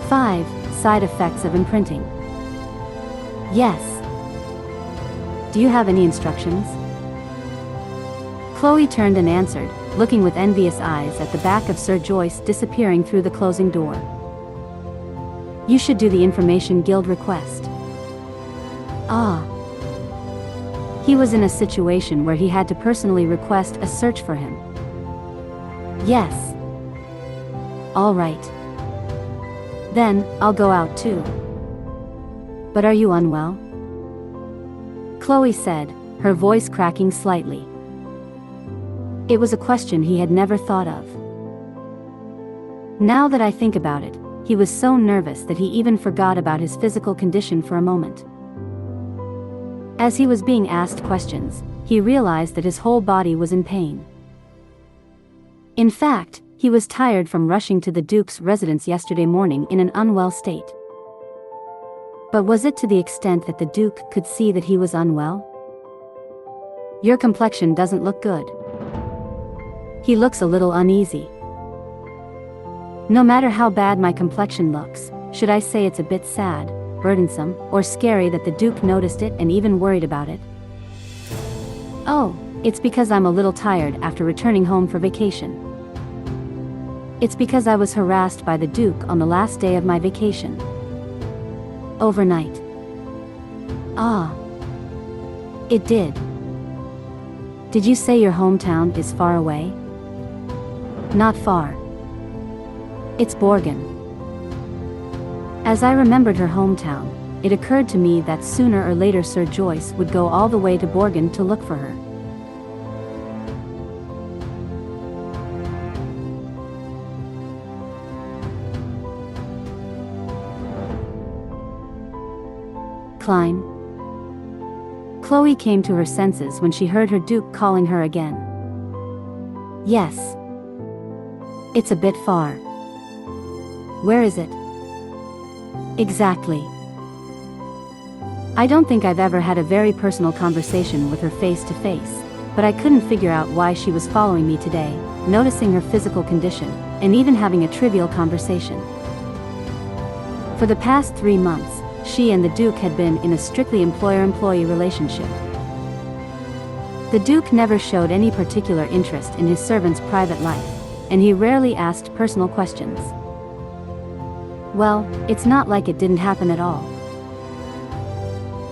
5. Side effects of imprinting. Yes. Do you have any instructions? Chloe turned and answered, looking with envious eyes at the back of Sir Joyce disappearing through the closing door. You should do the Information Guild request. Ah. He was in a situation where he had to personally request a search for him. Yes. All right. Then, I'll go out too. But are you unwell? Chloe said, her voice cracking slightly. It was a question he had never thought of. Now that I think about it, he was so nervous that he even forgot about his physical condition for a moment. As he was being asked questions, he realized that his whole body was in pain. In fact, he was tired from rushing to the Duke's residence yesterday morning in an unwell state. But was it to the extent that the Duke could see that he was unwell? Your complexion doesn't look good. He looks a little uneasy. No matter how bad my complexion looks, should I say it's a bit sad, burdensome, or scary that the Duke noticed it and even worried about it? Oh, it's because I'm a little tired after returning home for vacation. It's because I was harassed by the Duke on the last day of my vacation. Overnight. Ah. It did. Did you say your hometown is far away? Not far. It's Borgen. As I remembered her hometown, it occurred to me that sooner or later Sir Joyce would go all the way to Borgen to look for her. Cline. Chloe came to her senses when she heard her Duke calling her again. Yes. It's a bit far. Where is it? Exactly. I don't think I've ever had a very personal conversation with her face to face, but I couldn't figure out why she was following me today, noticing her physical condition, and even having a trivial conversation. For the past 3 months, she and the Duke had been in a strictly employer-employee relationship. The Duke never showed any particular interest in his servant's private life, and he rarely asked personal questions. Well, it's not like it didn't happen at all.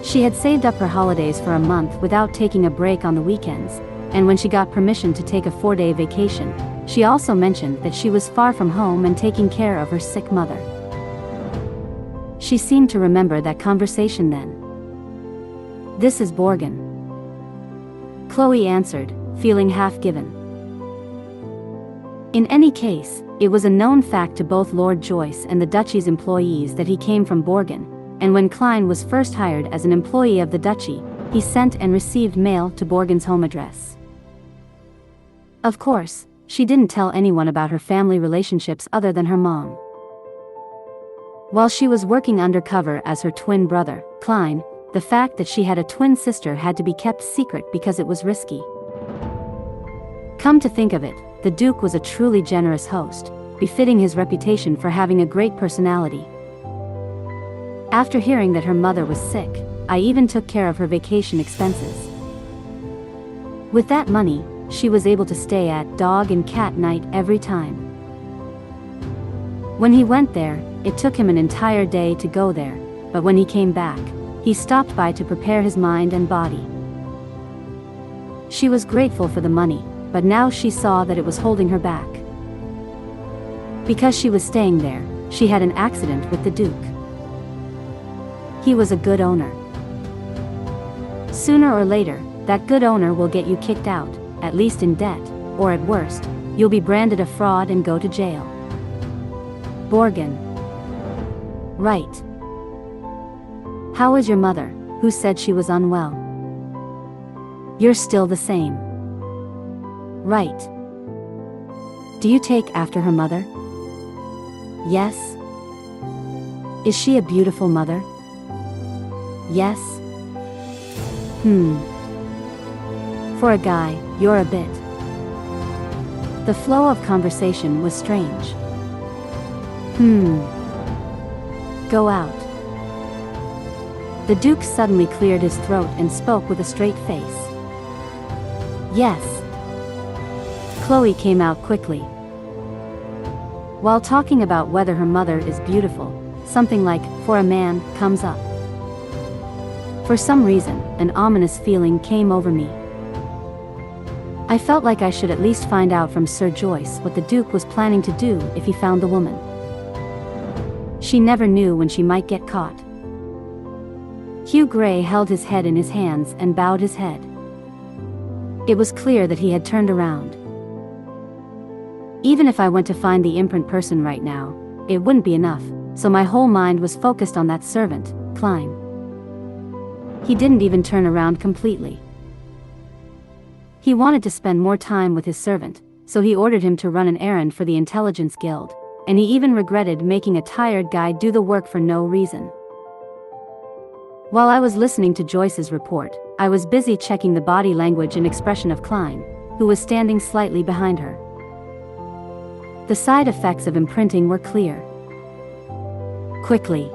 She had saved up her holidays for a month without taking a break on the weekends, and when she got permission to take a 4-day vacation, she also mentioned that she was far from home and taking care of her sick mother. She seemed to remember that conversation then. This is Borgen. Chloe answered, feeling half-given. In any case, it was a known fact to both Lord Joyce and the Duchy's employees that he came from Borgen, and when Cline was first hired as an employee of the Duchy, he sent and received mail to Borgen's home address. Of course, she didn't tell anyone about her family relationships other than her mom. While she was working undercover as her twin brother, Cline, the fact that she had a twin sister had to be kept secret because it was risky. Come to think of it, the Duke was a truly generous host, befitting his reputation for having a great personality. After hearing that her mother was sick, I even took care of her vacation expenses. With that money, she was able to stay at dog and cat night every time. When he went there, it took him an entire day to go there, but when he came back, he stopped by to prepare his mind and body. She was grateful for the money, but now she saw that it was holding her back. Because she was staying there, she had an accident with the Duke. He was a good owner. Sooner or later, that good owner will get you kicked out, at least in debt, or at worst, you'll be branded a fraud and go to jail. Borgen. Right. How is your mother, who said she was unwell? You're still the same. Right. Do you take after her mother? Yes. Is she a beautiful mother? Yes. For a guy, you're a bit. The flow of conversation was strange. Go out. The Duke suddenly cleared his throat and spoke with a straight face. Yes. Chloe came out quickly. While talking about whether her mother is beautiful, something like, for a man, comes up. For some reason, an ominous feeling came over me. I felt like I should at least find out from Sir Joyce what the Duke was planning to do if he found the woman. She never knew when she might get caught. Hugh Gray held his head in his hands and bowed his head. It was clear that he had turned around. Even if I went to find the imprint person right now, it wouldn't be enough, so my whole mind was focused on that servant, Cline. He didn't even turn around completely. He wanted to spend more time with his servant, so he ordered him to run an errand for the Intelligence Guild, and he even regretted making a tired guy do the work for no reason. While I was listening to Joyce's report, I was busy checking the body language and expression of Cline, who was standing slightly behind her. The side effects of imprinting were clear. Quickly.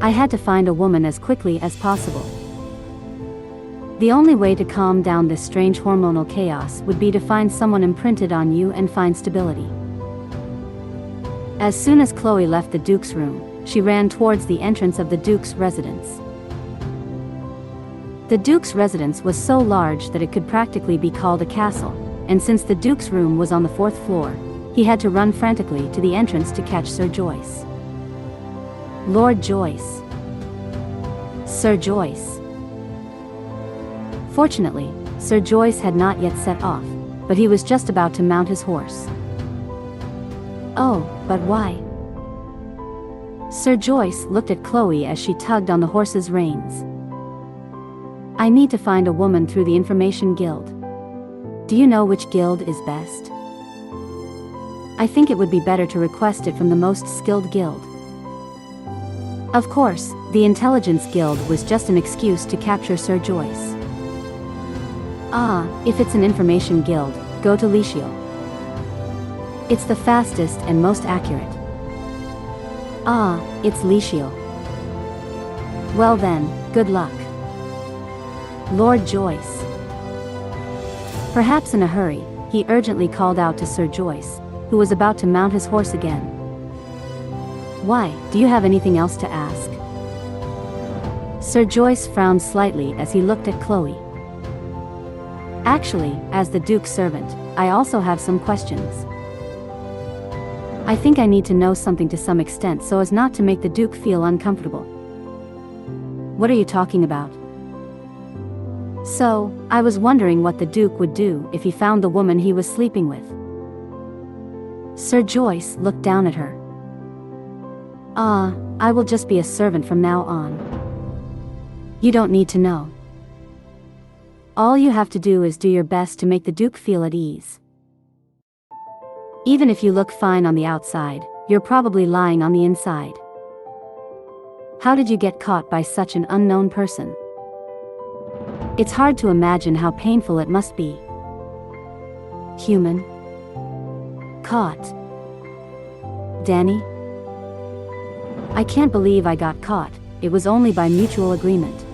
I had to find a woman as quickly as possible. The only way to calm down this strange hormonal chaos would be to find someone imprinted on you and find stability. As soon as Chloe left the Duke's room, she ran towards the entrance of the Duke's residence. The Duke's residence was so large that it could practically be called a castle, and since the Duke's room was on the 4th floor, he had to run frantically to the entrance to catch Sir Joyce. Lord Joyce. Sir Joyce. Fortunately, Sir Joyce had not yet set off, but he was just about to mount his horse. Oh, but why? Sir Joyce looked at Chloe as she tugged on the horse's reins. I need to find a woman through the Information Guild. Do you know which guild is best? I think it would be better to request it from the most skilled guild. Of course, the Intelligence Guild was just an excuse to capture Sir Joyce. If it's an Information Guild, go to Licio. It's the fastest and most accurate. It's Licio. Well then, good luck. Lord Joyce. Perhaps in a hurry, he urgently called out to Sir Joyce, who was about to mount his horse again. Why, do you have anything else to ask? Sir Joyce frowned slightly as he looked at Chloe. Actually, as the Duke's servant, I also have some questions. I think I need to know something to some extent so as not to make the Duke feel uncomfortable. What are you talking about? So, I was wondering what the Duke would do if he found the woman he was sleeping with. Sir Joyce looked down at her. I will just be a servant from now on. You don't need to know. All you have to do is do your best to make the Duke feel at ease. Even if you look fine on the outside, you're probably lying on the inside. How did you get caught by such an unknown person? It's hard to imagine how painful it must be. Human. Caught. Danny? I can't believe I got caught, it was only by mutual agreement.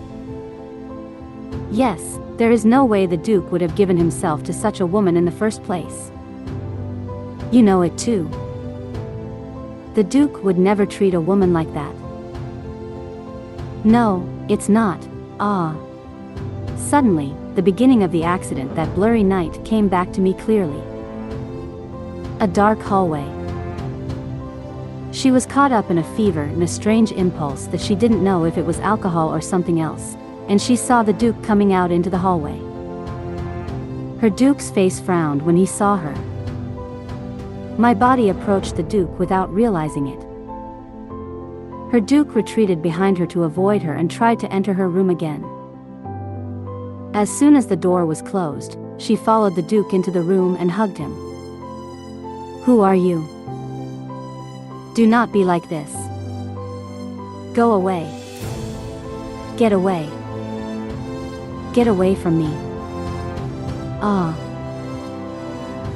Yes, there is no way the Duke would have given himself to such a woman in the first place. You know it too. The Duke would never treat a woman like that. No, it's not. Suddenly, the beginning of the accident that blurry night came back to me clearly. A dark hallway. She was caught up in a fever and a strange impulse that she didn't know if it was alcohol or something else, and she saw the Duke coming out into the hallway. Her Duke's face frowned when he saw her. My body approached the Duke without realizing it. Her Duke retreated behind her to avoid her and tried to enter her room again. As soon as the door was closed, she followed the Duke into the room and hugged him. Who are you? Do not be like this. Go away. Get away. Get away from me.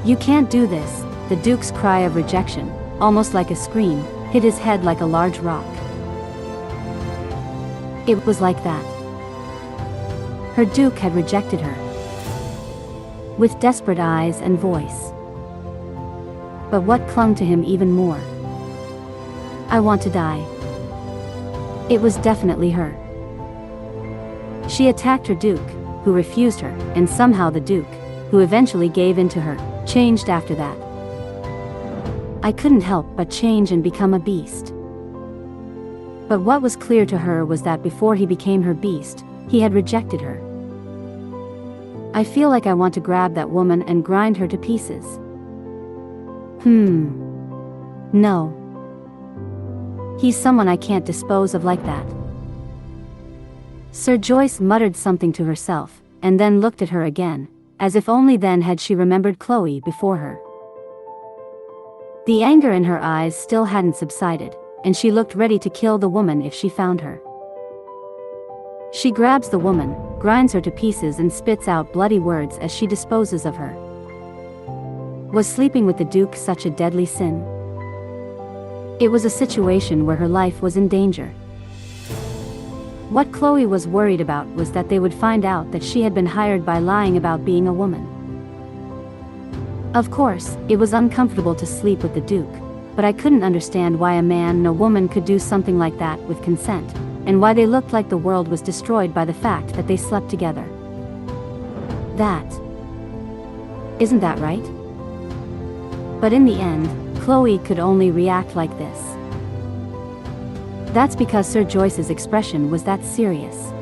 You can't do this, the Duke's cry of rejection, almost like a scream, hit his head like a large rock. It was like that. Her Duke had rejected her. With desperate eyes and voice. But what clung to him even more? I want to die. It was definitely her. She attacked her Duke, who refused her, and somehow the Duke, who eventually gave in to her, changed after that. I couldn't help but change and become a beast. But what was clear to her was that before he became her beast, he had rejected her. I feel like I want to grab that woman and grind her to pieces. No. He's someone I can't dispose of like that. Sir Joyce muttered something to herself, and then looked at her again, as if only then had she remembered Chloe before her. The anger in her eyes still hadn't subsided, and she looked ready to kill the woman if she found her. She grabs the woman, grinds her to pieces and spits out bloody words as she disposes of her. Was sleeping with the Duke such a deadly sin? It was a situation where her life was in danger. What Chloe was worried about was that they would find out that she had been hired by lying about being a woman. Of course, it was uncomfortable to sleep with the Duke, but I couldn't understand why a man and a woman could do something like that with consent, and why they looked like the world was destroyed by the fact that they slept together. Isn't that right? But in the end, Chloe could only react like this. That's because Sir Joyce's expression was that serious.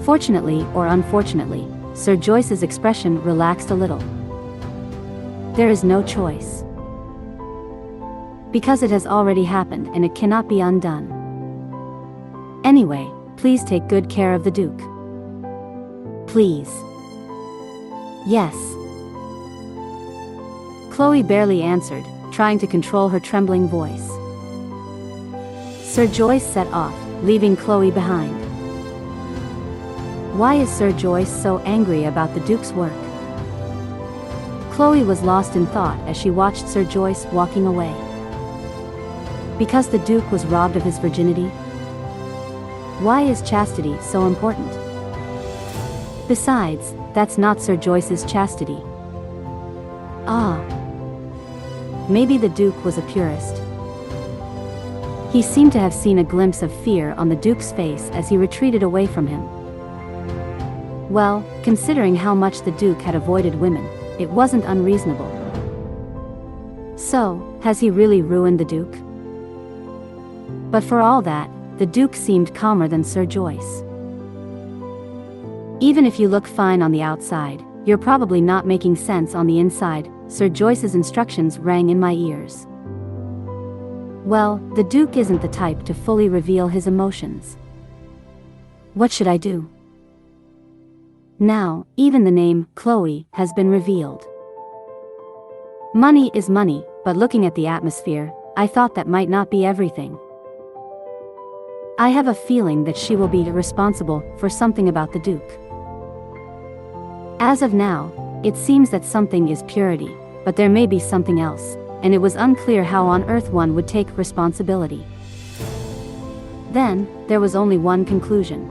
Fortunately or unfortunately, Sir Joyce's expression relaxed a little. There is no choice. Because it has already happened and it cannot be undone. Anyway, please take good care of the Duke. Please. Yes. Chloe barely answered, trying to control her trembling voice. Sir Joyce set off, leaving Chloe behind. Why is Sir Joyce so angry about the Duke's work? Chloe was lost in thought as she watched Sir Joyce walking away. Because the Duke was robbed of his virginity? Why is chastity so important? Besides, that's not Sir Joyce's chastity. Maybe the Duke was a purist. He seemed to have seen a glimpse of fear on the Duke's face as he retreated away from him. Well, considering how much the Duke had avoided women, it wasn't unreasonable. So, has he really ruined the Duke? But for all that, the Duke seemed calmer than Sir Joyce. Even if you look fine on the outside, you're probably not making sense on the inside, Sir Joyce's instructions rang in my ears. Well, the Duke isn't the type to fully reveal his emotions. What should I do? Now, even the name, Chloe, has been revealed. Money is money, but looking at the atmosphere, I thought that might not be everything. I have a feeling that she will be responsible for something about the Duke. As of now, it seems that something is purity, but there may be something else, and it was unclear how on earth one would take responsibility. Then, there was only one conclusion.